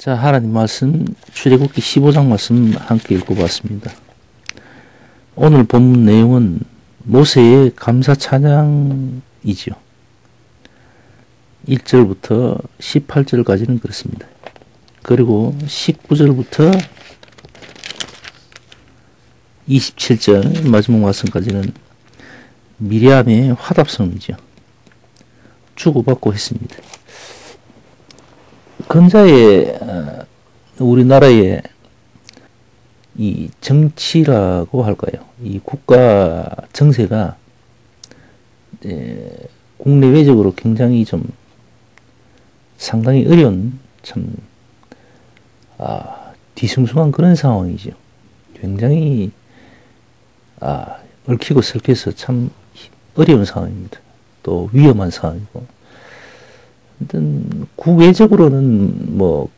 자, 하나님 말씀, 출애굽기 15장 말씀 함께 읽어봤습니다. 오늘 본문 내용은 모세의 감사 찬양이지요. 1절부터 18절까지는 그렇습니다. 그리고 19절부터 27절 마지막 말씀까지는 미리암의 화답성이죠. 주고받고 했습니다. 근자의 우리나라의 이 정치라고 할까요? 이 국가 정세가 국내외적으로 굉장히 좀 상당히 어려운 참 뒤숭숭한 그런 상황이죠. 굉장히 얽히고 설켜서 참 어려운 상황입니다. 또 위험한 상황이고. 국외적으로는 뭐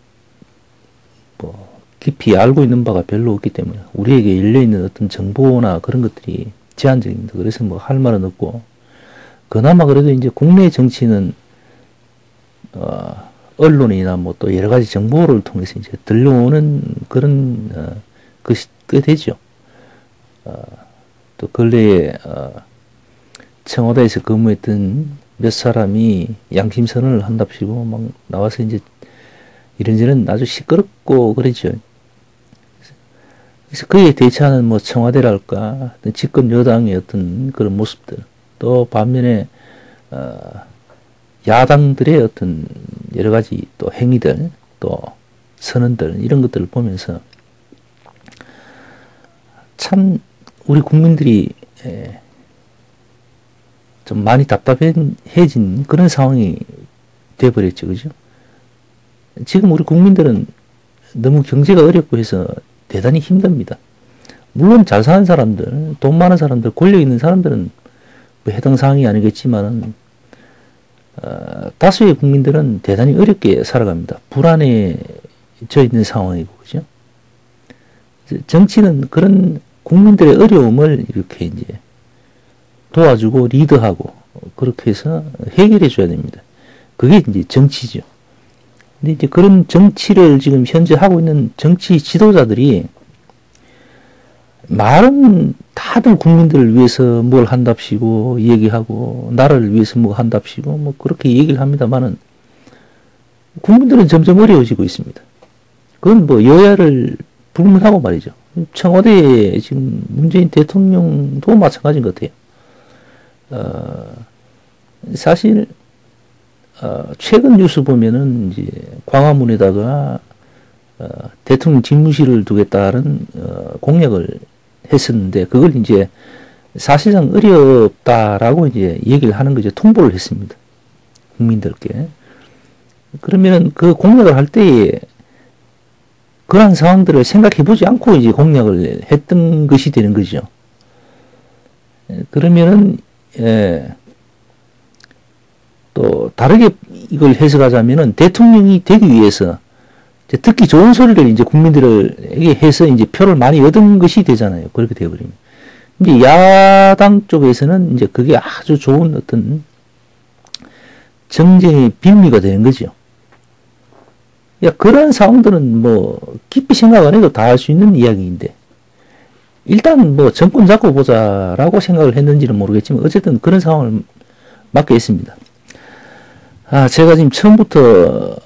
깊이 알고 있는 바가 별로 없기 때문에 우리에게 열려있는 어떤 정보나 그런 것들이 제한적입니다. 그래서 뭐 할 말은 없고, 그나마 그래도 이제 국내 정치는 언론이나 뭐 또 여러 가지 정보를 통해서 이제 들려오는 그런 것이 꽤 되죠. 또 근래에 청와대에서 근무했던 몇 사람이 양심선언을 한답시고 막 나와서 이제 이런저런 아주 시끄럽고 그러죠. 그래서 그에 대처하는 뭐 청와대랄까 집권 여당의 어떤 그런 모습들, 또 반면에 야당들의 어떤 여러 가지 또 행위들, 또 선언들, 이런 것들을 보면서 참 우리 국민들이 좀 많이 답답해진 그런 상황이 돼버렸죠. 그죠? 지금 우리 국민들은 너무 경제가 어렵고 해서 대단히 힘듭니다. 물론 잘 사는 사람들, 돈 많은 사람들, 권력 있는 사람들은 뭐 해당 사항이 아니겠지만 다수의 국민들은 대단히 어렵게 살아갑니다. 불안해져 있는 상황이고, 그죠? 정치는 그런 국민들의 어려움을 이렇게 이제 도와주고 리드하고 그렇게 해서 해결해 줘야 됩니다. 그게 이제 정치죠. 근데 이제 그런 정치를 지금 현재 하고 있는 정치 지도자들이 말은 다들 국민들을 위해서 뭘 한답시고 얘기하고 나라를 위해서 뭐 한답시고 뭐 그렇게 얘기를 합니다만은 국민들은 점점 어려워지고 있습니다. 그건 뭐 여야를 불문하고 말이죠. 청와대에 지금 문재인 대통령도 마찬가지인 것 같아요. 사실 최근 뉴스 보면은 이제 광화문에다가 대통령 집무실을 두겠다는 공약을 했었는데, 그걸 이제 사실상 어렵다라고 이제 얘기를 하는 거죠. 통보를 했습니다. 국민들께. 그러면은 그 공약을 할 때에 그러한 상황들을 생각해 보지 않고 이제 공약을 했던 것이 되는 거죠. 그러면은 또 다르게 이걸 해석하자면은 대통령이 되기 위해서 이제 듣기 좋은 소리를 이제 국민들에게 해서 이제 표를 많이 얻은 것이 되잖아요. 그렇게 되어버리면. 이제 야당 쪽에서는 이제 그게 아주 좋은 어떤 정쟁의 빌미가 되는 거죠. 그런 상황들은 뭐 깊이 생각 안 해도 다 할 수 있는 이야기인데, 일단 뭐 정권 잡고 보자라고 생각을 했는지는 모르겠지만 어쨌든 그런 상황을 맞게 했습니다. 제가 지금 처음부터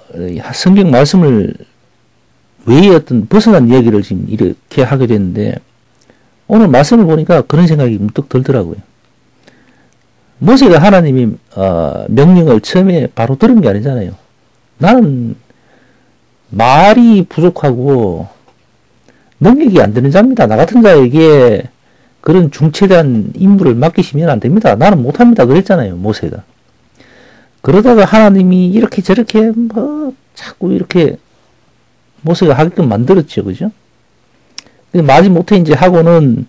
성경 말씀을 외에 어떤 벗어난 이야기를 지금 이렇게 하게 됐는데, 오늘 말씀을 보니까 그런 생각이 문득 들더라고요. 모세가 하나님이 명령을 처음에 바로 들은 게 아니잖아요. 나는 말이 부족하고 능력이 안 되는 자입니다. 나 같은 자에게 그런 중체대한 임무를 맡기시면 안 됩니다. 나는 못합니다. 그랬잖아요, 모세가. 그러다가 하나님이 이렇게 저렇게 뭐 자꾸 이렇게 모세가 하게끔 만들었죠. 그죠? 근데 마지못해 이제 하고는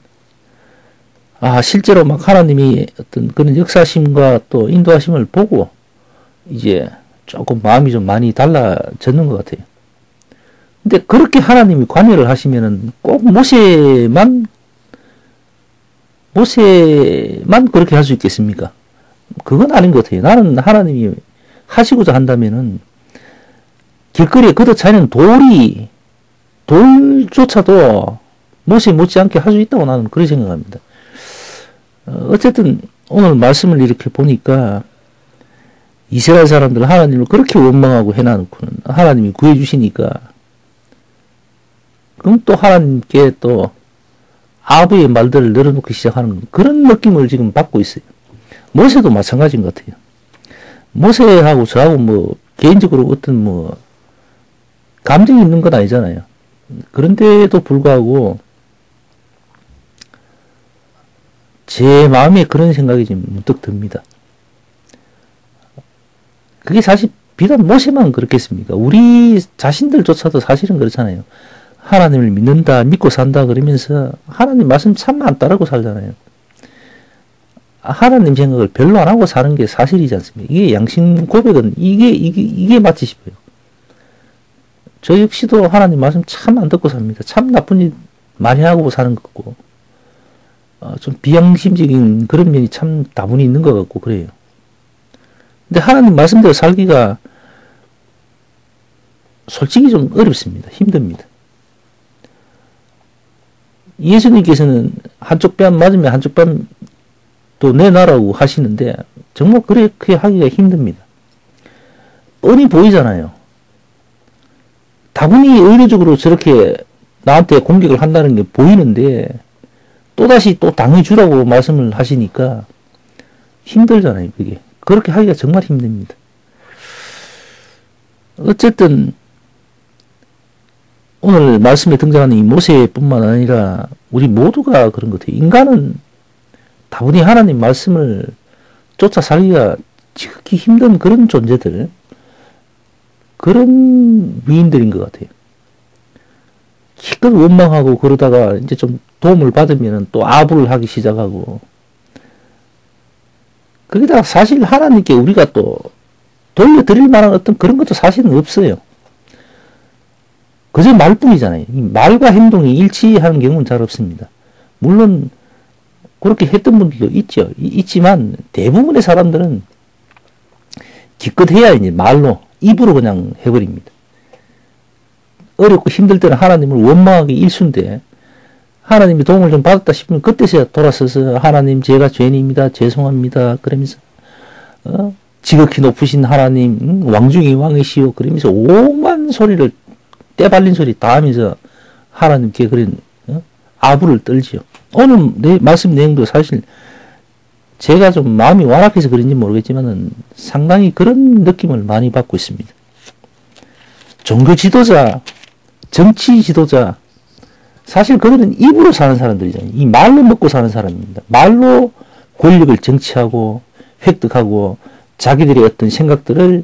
실제로 막 하나님이 어떤 그런 역사심과 또 인도하심을 보고 이제 조금 마음이 좀 많이 달라졌는 것 같아요. 근데 그렇게 하나님이 관여를 하시면은 꼭 모세만 그렇게 할 수 있겠습니까? 그건 아닌 것 같아요. 나는 하나님이 하시고자 한다면은 길거리에 걷어차이는 돌조차도 모세 못지않게 할 수 있다고 나는 그렇게 생각합니다. 어쨌든 오늘 말씀을 이렇게 보니까 이스라엘 사람들 하나님을 그렇게 원망하고 해놔놓고는 하나님이 구해주시니까 그럼 또 하나님께 또 아부의 말들을 늘어놓기 시작하는 그런 느낌을 지금 받고 있어요. 모세도 마찬가지인 것 같아요. 모세하고 저하고 뭐 개인적으로 어떤 뭐 감정이 있는 건 아니잖아요. 그런데도 불구하고 제 마음에 그런 생각이 지금 문득 듭니다. 그게 사실 비단 모세만 그렇겠습니까? 우리 자신들조차도 사실은 그렇잖아요. 하나님을 믿는다, 믿고 산다 그러면서 하나님 말씀 참 안 따르고 살잖아요. 하나님 생각을 별로 안 하고 사는 게 사실이지 않습니까? 이게 양심 고백은 이게 맞지 싶어요. 저 역시도 하나님 말씀 참 안 듣고 삽니다. 참 나쁜 일 많이 하고 사는 것 같고, 좀 비양심적인 그런 면이 참 다분히 있는 것 같고 그래요. 근데 하나님 말씀대로 살기가 솔직히 좀 어렵습니다. 힘듭니다. 예수님께서는 한쪽 뺨 맞으면 한쪽 뺨 또 내놔라고 하시는데 정말 그렇게 하기가 힘듭니다. 뻔히 보이잖아요. 다분히 의례적으로 저렇게 나한테 공격을 한다는 게 보이는데 또다시 또 당해주라고 말씀을 하시니까 힘들잖아요. 그게. 그렇게 하기가 정말 힘듭니다. 어쨌든 오늘 말씀에 등장하는 이 모세뿐만 아니라 우리 모두가 그런 것 같아요. 인간은 다분히 하나님 말씀을 쫓아 살기가 지극히 힘든 그런 존재들, 그런 위인들인 것 같아요. 기껏 원망하고 그러다가 이제 좀 도움을 받으면 또 아부를 하기 시작하고, 거기다가 사실 하나님께 우리가 또 돌려드릴 만한 어떤 그런 것도 사실은 없어요. 그저 말뿐이잖아요. 이 말과 행동이 일치하는 경우는 잘 없습니다. 물론 그렇게 했던 분들도 있죠. 있지만 대부분의 사람들은 기껏 해야 이제 말로, 입으로 그냥 해버립니다. 어렵고 힘들 때는 하나님을 원망하기 일쑤인데 하나님이 도움을 좀 받았다 싶으면 그때서야 돌아서서 하나님 제가 죄인입니다. 죄송합니다. 그러면서 지극히 높으신 하나님 왕 중의 왕이시오. 그러면서 오만 소리를 떼발린 소리 다 하면서 하나님께 그런 아부를 떨지요. 오늘 말씀 내용도 사실 제가 좀 마음이 완악해서 그런지 모르겠지만은 상당히 그런 느낌을 많이 받고 있습니다. 종교 지도자, 정치 지도자, 사실 그들은 입으로 사는 사람들이잖아요. 이 말로 먹고 사는 사람입니다. 말로 권력을 쟁취하고 획득하고 자기들의 어떤 생각들을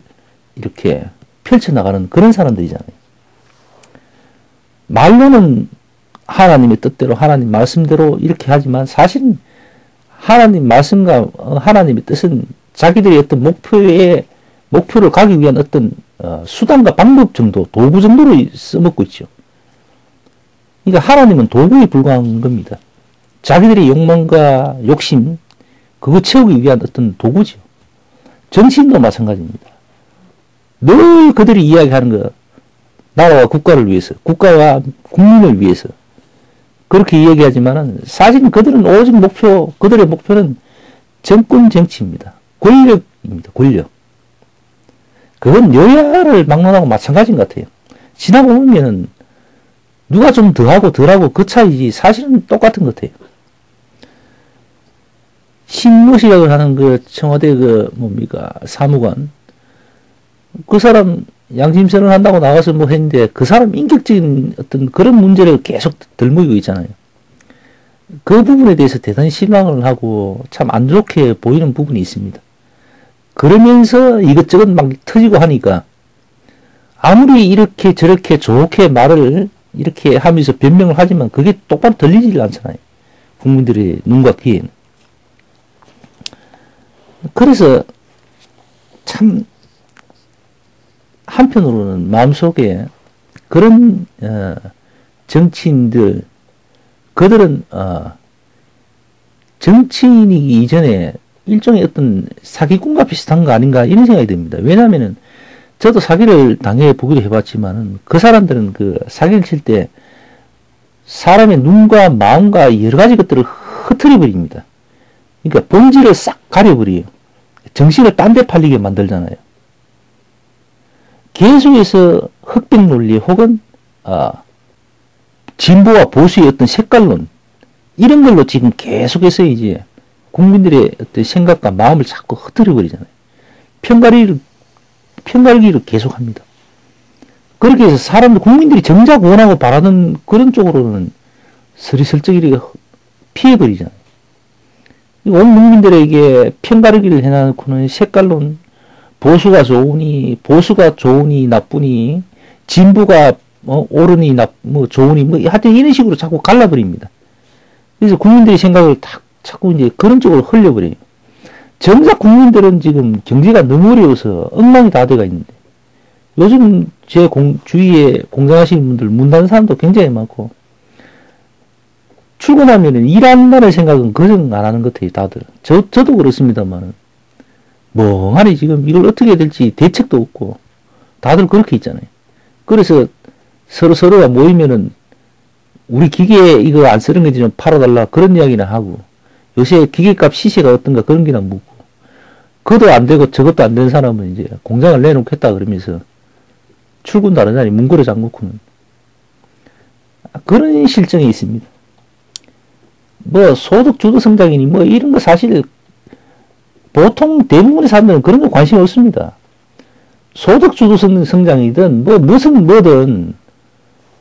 이렇게 펼쳐나가는 그런 사람들이잖아요. 말로는 하나님의 뜻대로 하나님 말씀대로 이렇게 하지만 사실은 하나님 말씀과 하나님의 뜻은 자기들의 어떤 목표를 가기 위한 어떤 수단과 방법 정도, 도구 정도로 써먹고 있죠. 그러니까 하나님은 도구에 불과한 겁니다. 자기들의 욕망과 욕심, 그거 채우기 위한 어떤 도구죠. 정치인도 마찬가지입니다. 늘 그들이 이야기하는 거, 나라와 국가를 위해서, 국가와 국민을 위해서 그렇게 이야기하지만은 사실은 그들은 오직 그들의 목표는 정권 정치입니다. 권력입니다. 권력. 그건 여야를 막론하고 마찬가지인 것 같아요. 지나고 보면은 누가 좀 더하고 덜하고 그 차이지 사실은 똑같은 것 같아요. 신무시라고 하는 그 청와대 사무관, 그 사람 양심선언 한다고 나가서 뭐 했는데 그 사람 인격적인 어떤 그런 문제를 계속 들먹이고 있잖아요. 그 부분에 대해서 대단히 실망을 하고 참 안 좋게 보이는 부분이 있습니다. 그러면서 이것저것 막 터지고 하니까 아무리 이렇게 저렇게 좋게 말을 이렇게 하면서 변명을 하지만 그게 똑바로 들리질 않잖아요. 국민들의 눈과 귀에는. 그래서 참 한편으로는 마음속에 그런 정치인들, 그들은 정치인이기 이전에 일종의 어떤 사기꾼과 비슷한 거 아닌가 이런 생각이 듭니다. 왜냐하면은 저도 사기를 당해 보기도 해봤지만은 그 사람들은 그 사기를 칠 때 사람의 눈과 마음과 여러 가지 것들을 흐트려 버립니다. 그러니까 본질을 싹 가려버려요. 정신을 딴 데 팔리게 만들잖아요. 계속해서 흑백 논리 혹은 진보와 보수의 어떤 색깔론 이런 걸로 지금 계속해서 이제 국민들의 어떤 생각과 마음을 자꾸 흐트려 버리잖아요. 편가르기를 계속합니다. 그렇게 해서 사람들 국민들이 정작 원하고 바라는 그런 쪽으로는 서리슬쩍 피해버리잖아요. 온 국민들에게 편가르기를 해놓고는 색깔론, 보수가 좋으니 나쁘니, 진보가 옳으니 좋으니 하여튼 이런 식으로 자꾸 갈라버립니다. 그래서 국민들의 생각을 자꾸 이제 그런 쪽으로 흘려버려요. 정작 국민들은 지금 경제가 너무 어려워서 엉망이 다 돼가 있는데 요즘 제 주위에 공장하시는 분들 문 닫는 사람도 굉장히 많고 출근하면은 일한다는 생각은 그정 안 하는 것 같아요, 다들. 저도 그렇습니다만 멍하니 지금 이걸 어떻게 해야 될지 대책도 없고 다들 그렇게 있잖아요. 그래서 서로가 모이면은 우리 기계 이거 안 쓰는 거 좀 팔아달라 그런 이야기나 하고 요새 기계값 시세가 어떤가 그런 게나 묻고 그것도 안 되고 저것도 안 되는 사람은 이제 공장을 내놓겠다 그러면서 출근도 안 하자니 문 걸어 잠그고는 그런 실정이 있습니다. 뭐 소득 주도 성장이니 뭐 이런 거 사실 보통 대부분의 사람들은 그런 거 관심 없습니다. 소득 주도 성장이든 뭐 무슨 뭐든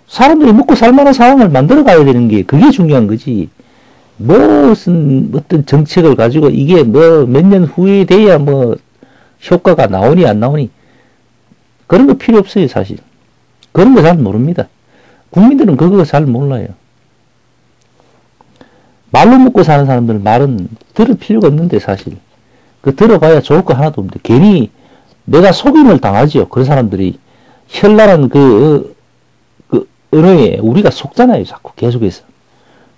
사람들이 먹고 살만한 상황을 만들어 가야 되는 게 그게 중요한 거지. 무슨 어떤 정책을 가지고 이게 뭐 몇 년 후에 돼야 뭐 효과가 나오니 안 나오니 그런 거 필요 없어요, 사실. 그런 거 잘 모릅니다. 국민들은 그거 잘 몰라요. 말로 먹고 사는 사람들은 말은 들을 필요가 없는데 사실 그 들어봐야 좋을 거 하나도 없는데 괜히 내가 속임을 당하지요. 그런 사람들이 현란한 그 언어에 우리가 속잖아요. 자꾸 계속해서.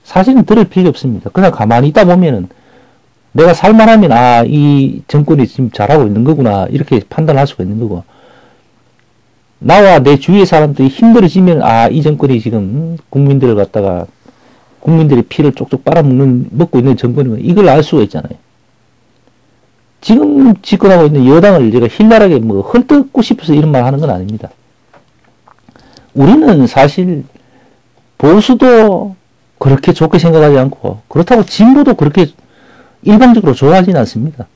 사실은 들을 필요 없습니다. 그냥 가만히 있다 보면은 내가 살만하면 이 정권이 지금 잘하고 있는 거구나 이렇게 판단할 수가 있는 거고 나와 내 주위의 사람들이 힘들어지면 이 정권이 지금 국민들을 갖다가 국민들의 피를 쪽쪽 먹고 있는 정권이면 이걸 알 수가 있잖아요. 지금 집권하고 있는 여당을 제가 힐날하게 헐뜯고 싶어서 이런 말 하는 건 아닙니다. 우리는 사실 보수도 그렇게 좋게 생각하지 않고 그렇다고 진보도 그렇게 일방적으로 좋아하지는 않습니다.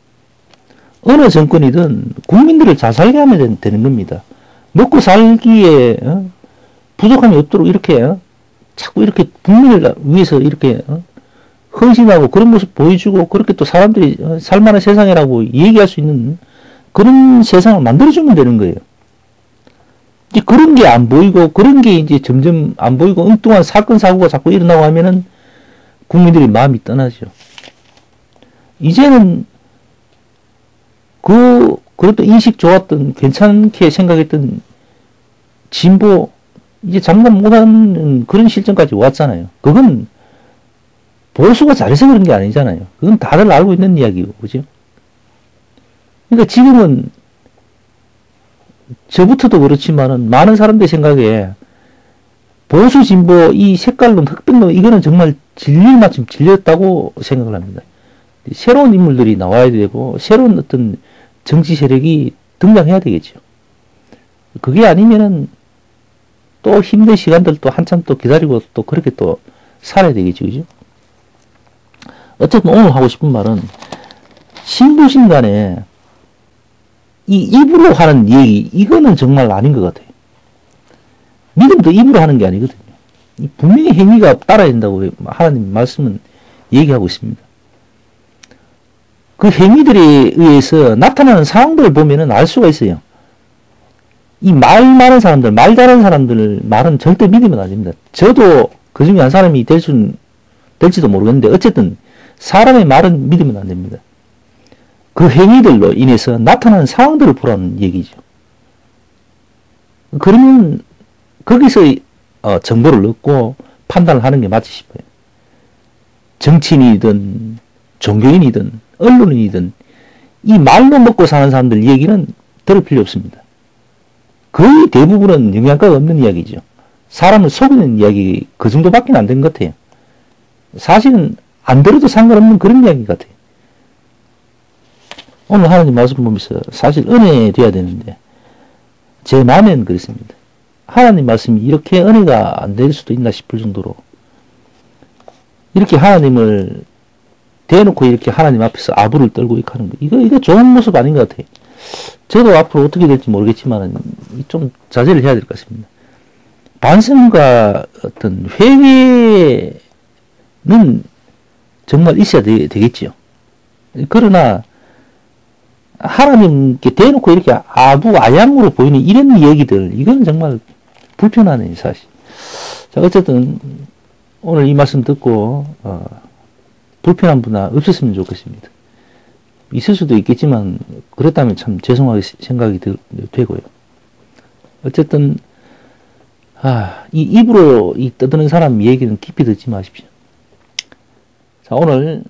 어느 정권이든 국민들을 잘 살게 하면 되는 겁니다. 먹고 살기에 부족함이 없도록 이렇게 자꾸 이렇게 국민을 위해서 이렇게 헌신하고 그런 모습 보여주고 그렇게 또 사람들이 살만한 세상이라고 얘기할 수 있는 그런 세상을 만들어주면 되는 거예요. 이제 그런 게 안 보이고 그런 게 이제 점점 안 보이고 엉뚱한 사건 사고가 자꾸 일어나고 하면은 국민들이 마음이 떠나죠. 이제는 그래도 인식 좋았던 괜찮게 생각했던 진보 이제 장담 못하는 그런 실정까지 왔잖아요. 그건 보수가 잘해서 그런 게 아니잖아요. 그건 다들 알고 있는 이야기고, 그죠? 그러니까 지금은 저부터도 그렇지만은 많은 사람들 생각에 보수 진보 이 색깔론 흑백론 이거는 정말 진릴 마침 질렸다고 생각을 합니다. 새로운 인물들이 나와야 되고 새로운 어떤 정치 세력이 등장해야 되겠죠. 그게 아니면은 또 힘든 시간들 또 한참 또 기다리고 또 그렇게 또 살아야 되겠죠. 그죠? 어쨌든 오늘 하고 싶은 말은 신부신 간에 이 입으로 하는 얘기 이거는 정말 아닌 것 같아요. 믿음도 입으로 하는 게 아니거든요. 분명히 행위가 따라야 된다고 하나님 말씀은 얘기하고 있습니다. 그 행위들에 의해서 나타나는 상황들을 보면은 알 수가 있어요. 이 말 많은 사람들, 말 잘하는 사람들 말은 절대 믿으면 안 됩니다. 저도 그 중에 한 사람이 될지도 모르겠는데 어쨌든 사람의 말은 믿으면 안 됩니다. 그 행위들로 인해서 나타나는 상황들을 보라는 얘기죠. 그러면 거기서 정보를 얻고 판단을 하는 게 맞지 싶어요. 정치인이든 종교인이든 언론인이든 이 말로 먹고 사는 사람들 얘기는 들을 필요 없습니다. 거의 대부분은 영양가가 없는 이야기죠. 사람을 속이는 이야기 그 정도밖에 안 된 것 같아요. 사실은 안 들어도 상관없는 그런 이야기 같아요. 오늘 하나님 말씀 보면서 사실 은혜 돼야 되는데 제 마음에는 그렇습니다. 하나님 말씀이 이렇게 은혜가 안 될 수도 있나 싶을 정도로 이렇게 하나님을 대놓고 이렇게 하나님 앞에서 아부를 떨고 이렇게 하는 거 이거 좋은 모습 아닌 것 같아요. 저도 앞으로 어떻게 될지 모르겠지만 좀 자제를 해야 될 것 같습니다. 반성과 어떤 회개는 정말 있어야 되겠지요. 그러나 하나님께 대놓고 이렇게 아부아양으로 보이는 이런 얘기들 이건 정말 불편하네요, 사실. 자, 어쨌든 오늘 이 말씀 듣고 불편한 분 없었으면 좋겠습니다. 있을 수도 있겠지만 그렇다면 참 죄송하게 생각이 되고요. 어쨌든 이 입으로 이 떠드는 사람 얘기는 깊이 듣지 마십시오. 자, 오늘